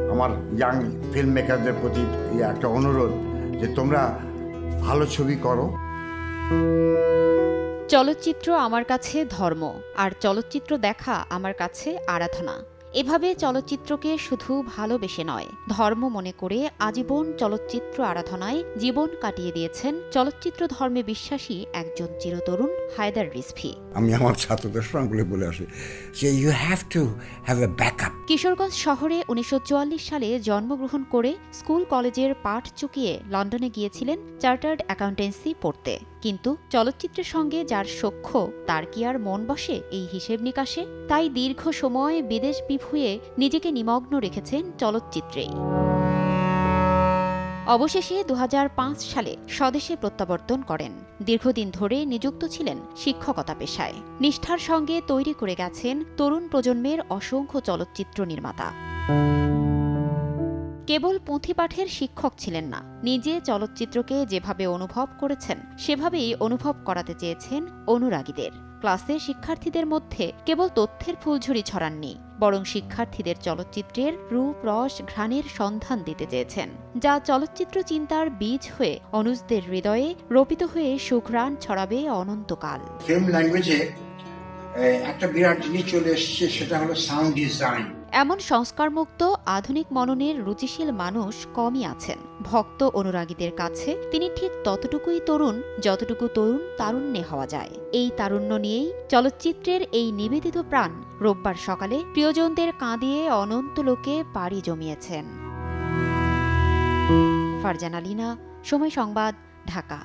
আমার young film মেকারদের প্রতি একটা অনুরোধ যে তোমরা ভালো ছবি করো। চলচ্চিত্র আমার কাছে ধর্ম, আর চলচ্চিত্র দেখা আমার কাছে আরাধনা। এভাবে চলচ্চিত্রকে শুধু ভালোবেসে নয়, ধর্ম মনে করে আজীবন চলচ্চিত্র আরাধনায় জীবন কাটিয়ে দিয়েছেন চলচ্চিত্র ধর্মে বিশ্বাসী একজন চিরতরুণ হায়দার রিজভী। আমি আমার ছাত্রদের সঙ্গে বলে আসি যে you have to have a backup. Kishoreganj শহরে ১৯৪৪ সালে জন্মগ্রহণ করে স্কুল কলেজের পাঠ চুকিয়ে লন্ডনে গিয়েছিলেন চার্টার্ড অ্যাকাউন্টেন্সি পড়তে। কিন্তু চলচ্চিত্রের সঙ্গে যার সখ্য, তার কি আর মন বসে এই হিসেব নিকাশে? তাই দীর্ঘ সময় বিদেশ বিভুঁয়ে নিজেকে নিমগ্ন রেখেছেন চলচ্চিত্রেই। অবশেষে ২০০৫ সালে স্বদেশে প্রত্যাবর্তন করেন। দীর্ঘদিন ধরে নিযুক্ত ছিলেন শিক্ষকতা পেশায়। নিষ্ঠার সঙ্গে তৈরি করে গেছেন তরুণ প্রজন্মের অসংখ্য চলচ্চিত্র নির্মাতা। কেবল পুঁথিপাঠের শিক্ষক ছিলেন না, নিজে চলচ্চিত্রকে যেভাবে অনুভব করেছেন সেভাবেই অনুভব করাতে চেয়েছেন অনুরাগীদের। ক্লাসে শিক্ষার্থীদের মধ্যে কেবল তথ্যের ফুলঝুরি ছড়াননি, বরং শিক্ষার্থীদের চলচ্চিত্রের রূপ, রস, ঘ্রাণের সন্ধান দিতে চেয়েছেন, যা চলচ্চিত্র চিন্তার বীজ হয়ে অনুজদের হৃদয়ে রোপিত হয়ে সুঘ্রাণ ছড়াবে অনন্তকাল। ফিল্ম ল্যাঙ্গুয়েজে একটা বিরাট জিনিস চলে এসেছে, সেটা হলো সাউন্ড ডিজাইন। এমন সংস্কারমুক্ত আধুনিক মননের রুচিশীল মানুষ কমই আছেন। ভক্ত অনুরাগীদের কাছে তিনি ঠিক ততটুকুই তরুণ যতটুকু তরুণ তারুণ্যে হওয়া যায়। এই তারুণ্য নিয়েই চলচ্চিত্রের এই নিবেদিত প্রাণ রোববার সকালে প্রিয়জনদের কাঁদিয়ে অনন্ত লোকে পাড়ি জমিয়েছেন। ফারজানা লিনা, সময় সংবাদ, ঢাকা।